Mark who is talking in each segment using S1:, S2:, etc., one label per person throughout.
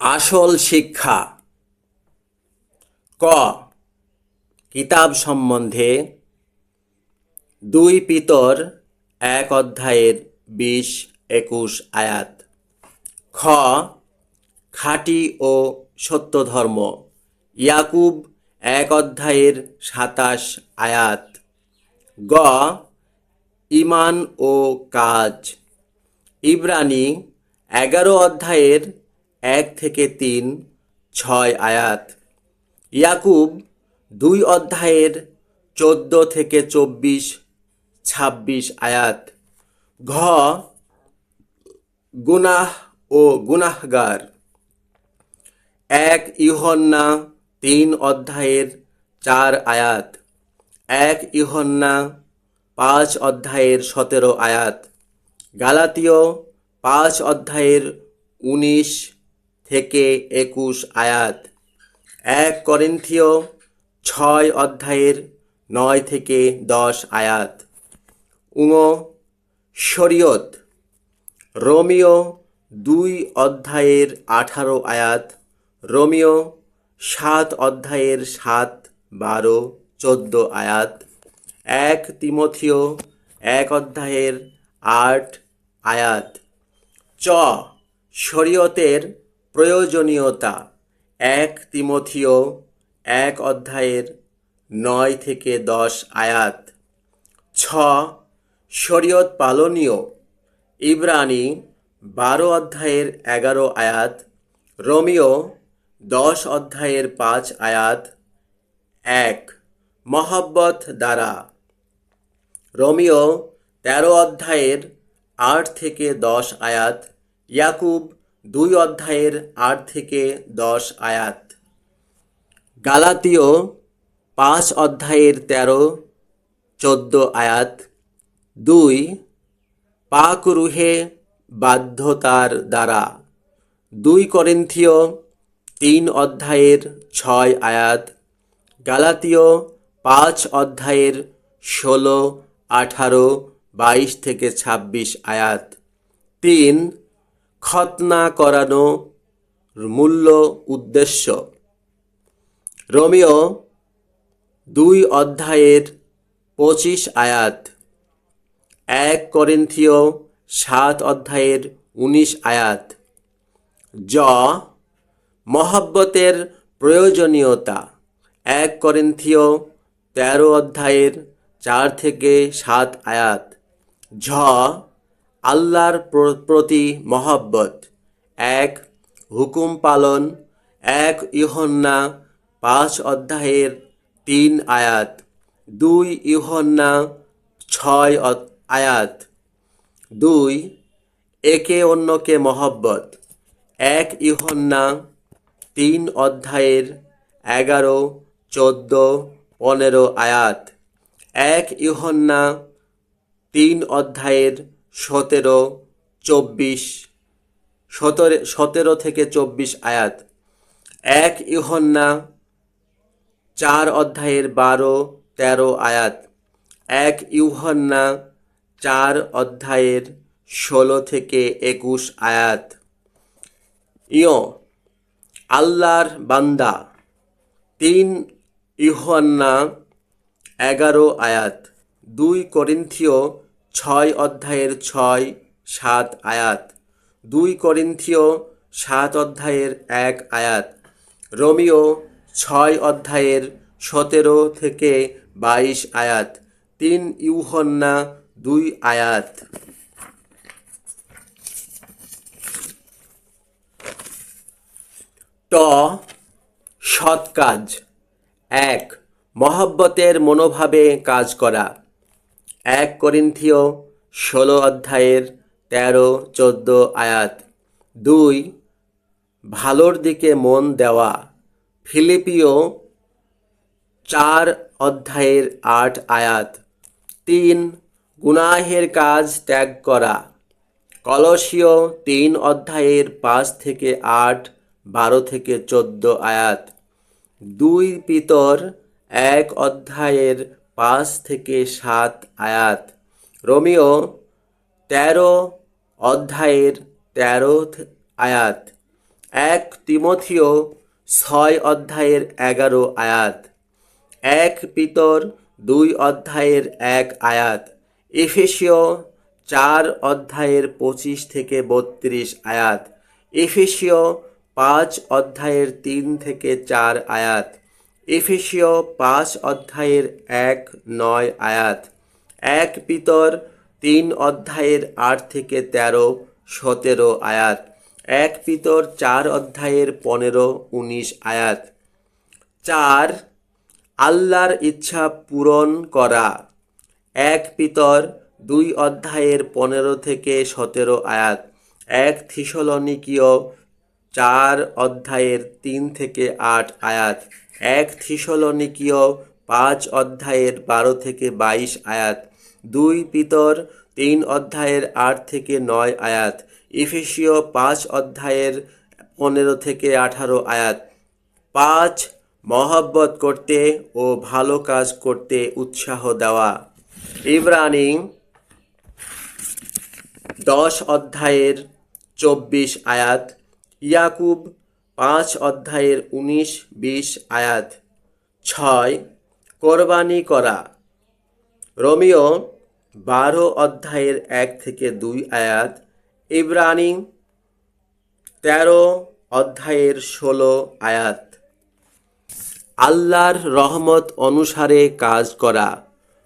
S1: আসল শিক্ষা। ক। কিতাব সম্বন্ধে। 2 পিতর 1 অধ্যায়ের 20-21 আয়াত। খ। খাঁটি ও সত্য ধর্ম। ইয়াকুব 1 অধ্যায়ের 27 আয়াত। গ। ঈমান ও কাজ। ইব্রানী 11 অধ্যায়ের 1-3, 6 আয়াত। ইয়াকুব 2 অধ্যায়ের 14-24, 26 আয়াত। ঘ। গুনাহ ও গুনাহগার। 1 ইউহান্না 3 অধ্যায়ের 4 আয়াত। 1 ইউহান্না 5 অধ্যায়ের 17 আয়াত। গালাতীয় 5 অধ্যায়ের 19-21 আয়াত। 1 করিন্থীয় 6 অধ্যায়ের 9-10 আয়াত। শরীয়ত। রোমীয় 2 অধ্যায়ের 18 আয়াত। রোমীয় 7 অধ্যায়ের 7, 12, 14 আয়াত। 1 তিমথিয় 1 অধ্যায়ের 8 আয়াত। চ। শরীয়তের প্রয়োজনীয়তা। 1 তিমথিয় 1 অধ্যায়ের 9-10 আয়াত। ছ। শরীয়ত পালনীয়। ইব্রানী 12 অধ্যায়ের 11 আয়াত। রোমীয় 10 অধ্যায়ের 5 আয়াত। 1 মহব্বত দ্বারা। রোমীয় 13 অধ্যায়ের 8-10 আয়াত। ইয়াকুব 2 অধ্যায়ের 8-10 আয়াত। গালাতীয় 5 অধ্যায়ের 13-14 আয়াত। 2 পাক রূহে বাধ্যতার দ্বারা। 2 করিন্থীয় 3 অধ্যায়ের 6 আয়াত। গালাতীয় 5 অধ্যায়ের 16, 18, 22-26 আয়াত। 3 খতনা করানো মূল্য উদ্দেশ্য। রোমীয় 2 অধ্যায়ের 25 আয়াত। 1 করিন্থীয় 7 অধ্যায়ের 19 আয়াত। জ। মহব্বতের প্রয়োজনীয়তা। 1 করিন্থীয় 13 অধ্যায়ের 4-7 আয়াত। ঝ। আল্লাহর প্রতি মহব্বত। 1 হুকুম পালন। 1 ইউহান্না 5 অধ্যায়ের 3 আয়াত। 2 ইউহান্না 6 আয়াত। 2 একে অন্যকে মহব্বত। 1 ইউহান্না 3 অধ্যায়ের 11, 14, 15 আয়াত। 1 ইউহান্না 3 অধ্যায়ের 17-24 আয়াত। 1 ইউহান্না 4 অধ্যায়ের 12-13 আয়াত। 1 ইউহান্না 4 অধ্যায়ের 16-21 আয়াত। আল্লাহর বান্দা। 3 ইউহান্না 11 আয়াত। 2 করিন্থীয় 6 অধ্যায়ের 6-7 আয়াত। 2 করিন্থীয় 7 অধ্যায়ের 1 আয়াত। রোমীয় 6 অধ্যায়ের 17-22 আয়াত। 3 ইউহান্না 2 আয়াত। ট। সৎ কাজ। 1 মহব্বতের মনোভাবে কাজ করা। 1 করিন্থীয় 16 অধ্যায়ের 13-14 আয়াত। 2 ভালোর দিকে মন দেওয়া। ফিলিপিও 4 অধ্যায়ের 8 আয়াত। 3 গুনাহের কাজ ত্যাগ করা। কলসীয় 3 অধ্যায়ের 5-8, 12-14 আয়াত। 2 পিতর 1 অধ্যায়ের 5-7 আয়াত। রোমীয় 13 অধ্যায়ের 13 আয়াত। এক তিমথিও 6 অধ্যায়ের 11 আয়াত, এক পিতর 2 অধ্যায়ের 1 আয়াত, এফেসীয় 4 অধ্যায়ের 25 থেকে 32 আয়াত, এফেসীয় 5 অধ্যায়ের 3 থেকে 4 আয়াত, এফেসীয় 5 অধ্যায়ের 1-9 আয়াত, এক পিতর 3 অধ্যায়ের 8 থেকে 13-17 আয়াত, এক পিতর 4 অধ্যায়ের 15-19 আয়াত। 4. আল্লাহর ইচ্ছা পূরণ করা, এক পিতর 2 অধ্যায়ের 15 থেকে 17 আয়াত, এক থিসলনিকীয় 4 অধ্যায়ের 3 থেকে 8 আয়াত, এক থিসলনিকীয় 5 অধ্যায়ের 12 থেকে 22 আয়াত, 2 পিতর 3 অধ্যায়ের 8 থেকে 9 আয়াত, এফেসীয় 5 অধ্যায়ের 15 থেকে 18 আয়াত। 5. মহব্বত করতে ও ভালো কাজ করতে উৎসাহ দেওয়া, ইব্রানী 10 অধ্যায়ের 24 আয়াত, ইয়াকুব 5 অধ্যায়ের 19-20 আয়াত। 6. কোরবানি করা, রোমিও 12 অধ্যায়ের 1 থেকে 2 আয়াত, ইব্রানী 13 অধ্যায়ের 16 আয়াত। আল্লাহর রহমত অনুসারে কাজ করা,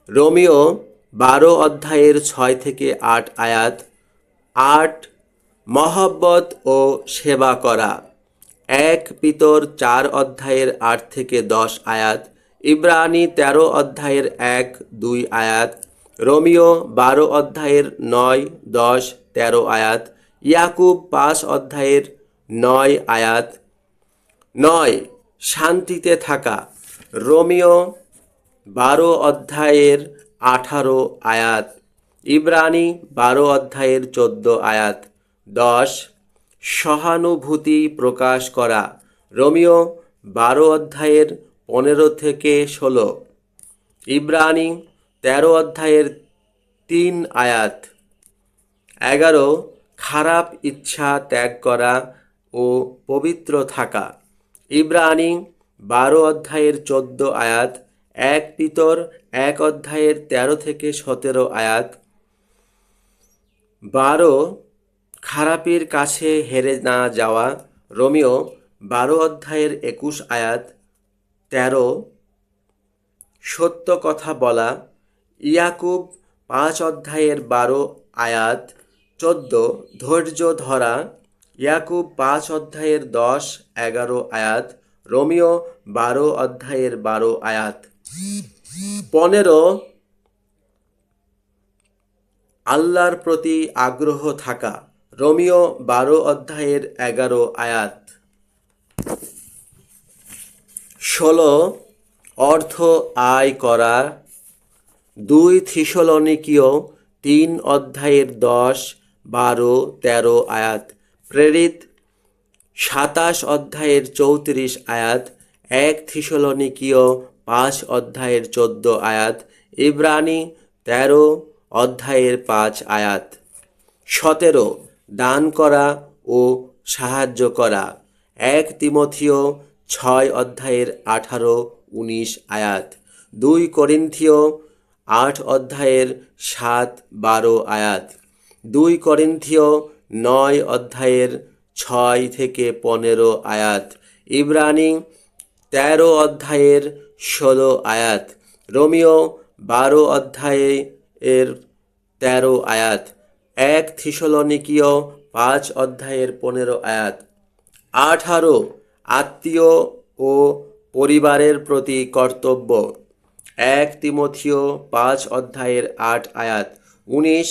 S1: রোমিও 12 অধ্যায়ের 6 থেকে 8 আয়াত। 8. মহব্বত ও সেবা করা, এক পিতর 4 অধ্যায়ের 8 থেকে 10 আয়াত, ইব্রানী 13 অধ্যায়ের 1-2 আয়াত, রোমিও 12 অধ্যায়ের 9, 10, 13 আয়াত, ইয়াকুব 5 অধ্যায়ের 9 আয়াত। 9. শান্তিতে থাকা, রোমিও 12 অধ্যায়ের 18 আয়াত, ইব্রানী 12 অধ্যায়ের 14 আয়াত। 10. সহানুভূতি প্রকাশ করা, রোমিও 12 অধ্যায়ের 15 থেকে 16, ইব্রানী 13 অধ্যায়ের 3 আয়াত। 11. খারাপ ইচ্ছা ত্যাগ করা ও পবিত্র থাকা, ইব্রানী 12 অধ্যায়ের 14 আয়াত, এক পিতর 1 অধ্যায়ের 13 থেকে 17 আয়াত। 12. খারাপের কাছে হেরে না যাওয়া, রোমিও 12 অধ্যায়ের 21 আয়াত। 13. সত্য কথা বলা, ইয়াকুব 5 অধ্যায়ের 12 আয়াত। 14. ধৈর্য ধরা, ইয়াকুব 5 অধ্যায়ের 10-11 আয়াত, রোমিও 12 অধ্যায়ের 12 আয়াত। 15. আল্লাহর প্রতি আগ্রহ থাকা, রোমিও 12 অধ্যায়ের 11 আয়াত। 16. অর্থ আয় করা, 2 থিসলনিকীয় 3 অধ্যায়ের 10, 12, 13 আয়াত, প্রেরিত 27 অধ্যায়ের 34 আয়াত, এক থিসলনিকীয় 5 অধ্যায়ের 14 আয়াত, ইব্রানী 13 অধ্যায়ের 5 আয়াত। 17. দান করা ও সাহায্য করা, এক তিমথিও 6 অধ্যায়ের 18-19 আয়াত, 2 করিন্থীয় 8 অধ্যায়ের 7-12 আয়াত, 2 করিন্থীয় 9 অধ্যায়ের 6 থেকে 15 আয়াত, ইব্রানী 13 অধ্যায়ের 16 আয়াত, রোমিও 12 অধ্যায়ের 13 আয়াত, এক থিসলনিকীয় 5 অধ্যায়ের 15 আয়াত। 18. আত্মীয় ও পরিবারের প্রতি কর্তব্য, এক তিমথিও 5 অধ্যায়ের 8 আয়াত। 19.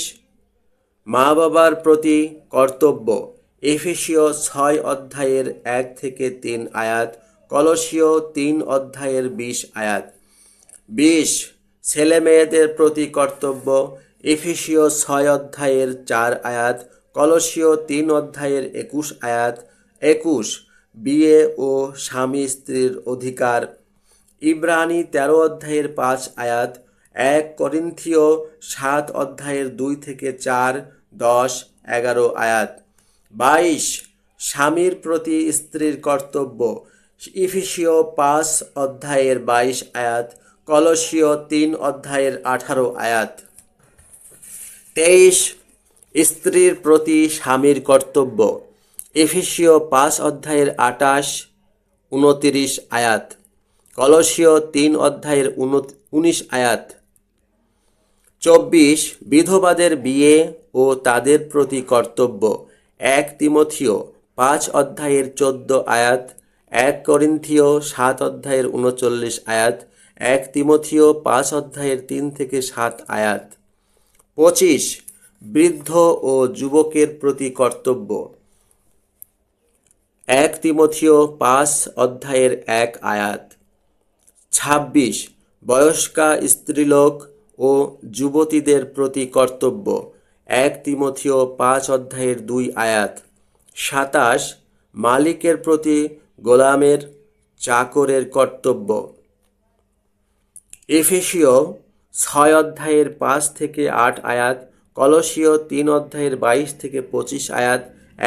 S1: মা বাবার প্রতি কর্তব্য, এফেসীয় 6 অধ্যায়ের 1 থেকে 3 আয়াত, কলসীয় 3 অধ্যায়ের 20 আয়াত। 20. ছেলে মেয়েদের প্রতি কর্তব্য, এফেসীয় 6 অধ্যায়ের 4 আয়াত, কলসীয় 3 অধ্যায়ের 21 আয়াত। 21. বিয়ে ও স্বামী স্ত্রীর অধিকার, ইব্রানী 13 অধ্যায়ের 5 আয়াত, এক করিন্থীয় 7 অধ্যায়ের 2 থেকে 4, 10, 11 আয়াত। 22. স্বামীর প্রতি স্ত্রীর কর্তব্য, ইফিসীয় 5 অধ্যায়ের 22 আয়াত, কলসীয় 3 অধ্যায়ের 18 আয়াত। 23 স্ত্রীর প্রতি স্বামীর কর্তব্য, এফেসীয় 5 অধ্যায়ের 28 29 আয়াত, কলসীয় 3 অধ্যায়ের 19 আয়াত। 24 বিধবাদের বিয়ে ও তাদের প্রতি কর্তব্য, 1 তিমথিও 5 অধ্যায়ের 14 আয়াত, 1 করিন্থীয় 7 অধ্যায়ের 39 আয়াত, 1 তিমথিও 5 অধ্যায়ের 3 থেকে 7 আয়াত। 25 বৃদ্ধ ও যুবকের প্রতি কর্তব্য, 1 তিমথিও 5 অধ্যায়ের 1 আয়াত। 26 বয়স্কা স্ত্রীলোক ও যুবতীদের প্রতি কর্তব্য, 1 তিমথিও 5 অধ্যায়ের 2 আয়াত। 27 মালিকের প্রতি গোলামের চাকরের কর্তব্য, এফেসীয় 6 অধ্যায়ের 5 থেকে 8 আয়াত, কলসীয় 3 অধ্যায়ের 22 থেকে 25 আয়াত,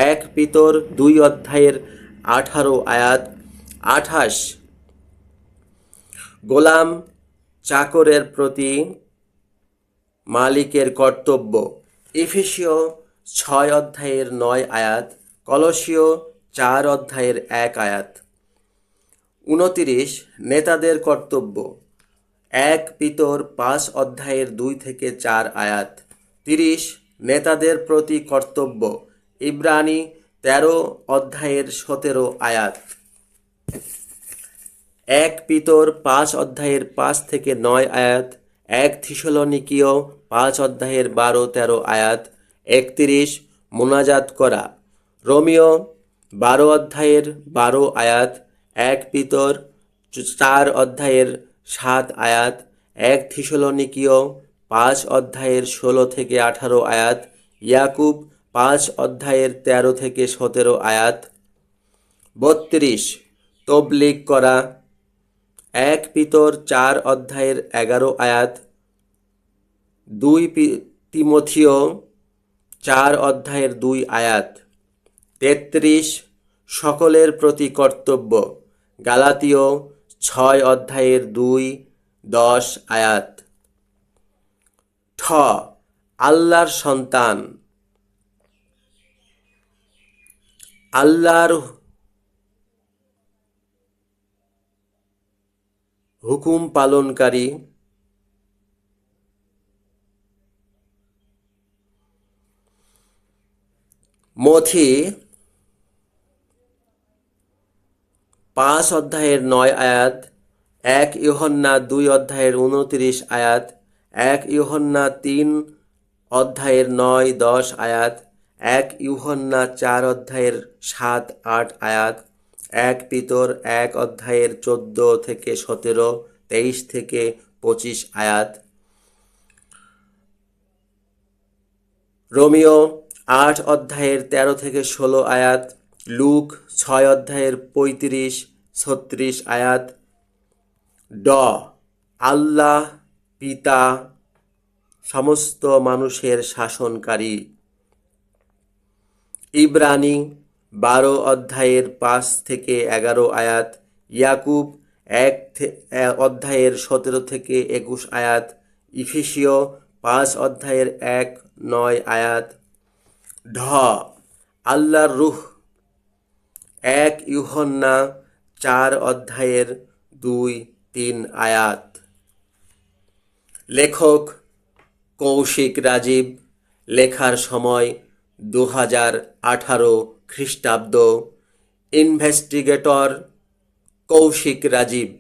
S1: 1 পিতর 2 অধ্যায়ের 18 আয়াত। 28 গোলাম চাকরের প্রতি মালিকের কর্তব্য, এফেসীয় 6 অধ্যায়ের 9 আয়াত, কলসীয় 4 অধ্যায়ের 1 আয়াত। 29 নেতাদের কর্তব্য, 1 পিতর 5 অধ্যায়ের 2 থেকে 4 আয়াত। 30 নেতাদের প্রতি কর্তব্য, ইব্রানি 13 অধ্যায়ের 17 আয়াত। 1 পিতর 5 অধ্যায়ের 5 থেকে 9 আয়াত, 1 থিসলনিকীয় 5 অধ্যায়ের 12-13 আয়াত। 31 মোনাজাত করা, রোমিও 12 অধ্যায়ের 12 আয়াত, 1 পিতর 4 অধ্যায়ের 7 আয়াত, 1 থিসলনিকীয় 5 অধ্যায়ের 16 থেকে 18 আয়াত, ইয়াকুব 5 অধ্যায়ের 13 থেকে 17 আয়াত। 32 তবলিগ করা, 1 পিতর 4 অধ্যায়ের 11 আয়াত, 2 তিমথিও 4 অধ্যায়ের 2 আয়াত। 33 সকলের প্রতি কর্তব্য, গালাতীয় 6 অধ্যায়ের 2-10 আয়াত। ঠ আল্লাহর সন্তান, আল্লাহর হুকুম পালনকারী, মথি 5 অধ্যায়ের 9 আয়াত, 1 ইউহান্না 2 অধ্যায়ের 29 আয়াত, 1 ইউহান্না 3 অধ্যায়ের 9-10 আয়াত, 1 ইউহান্না 4 অধ্যায়ের 7-8 আয়াত, 1 পিতর 1 অধ্যায়ের 14 থেকে 17, 23 থেকে 25 আয়াত। রোমিও 8 অধ্যায়ের 13 থেকে 16 আয়াত, লুক 6 অধ্যায়ের 35-36 আয়াত। ড আল্লাহ পিতা সমস্ত মানুষের শাসনকারী, ইব্রানি 12 অধ্যায়ের 5 থেকে 11 আয়াত, ইয়াকুব 1 অধ্যায়ের 17 থেকে 21 আয়াত, ইফেসীয় 5 অধ্যায়ের 1-9 আয়াত। ঢ আল্লাহর রূহ, 1 ইউহান্না 4 অধ্যায়ের 2-3 আয়াত। লেখক কৌশিক রাজীব, লেখার সময় 2018 খ্রিস্টাব্দ। ইনভেস্টিগেটর কৌশিক রাজীব।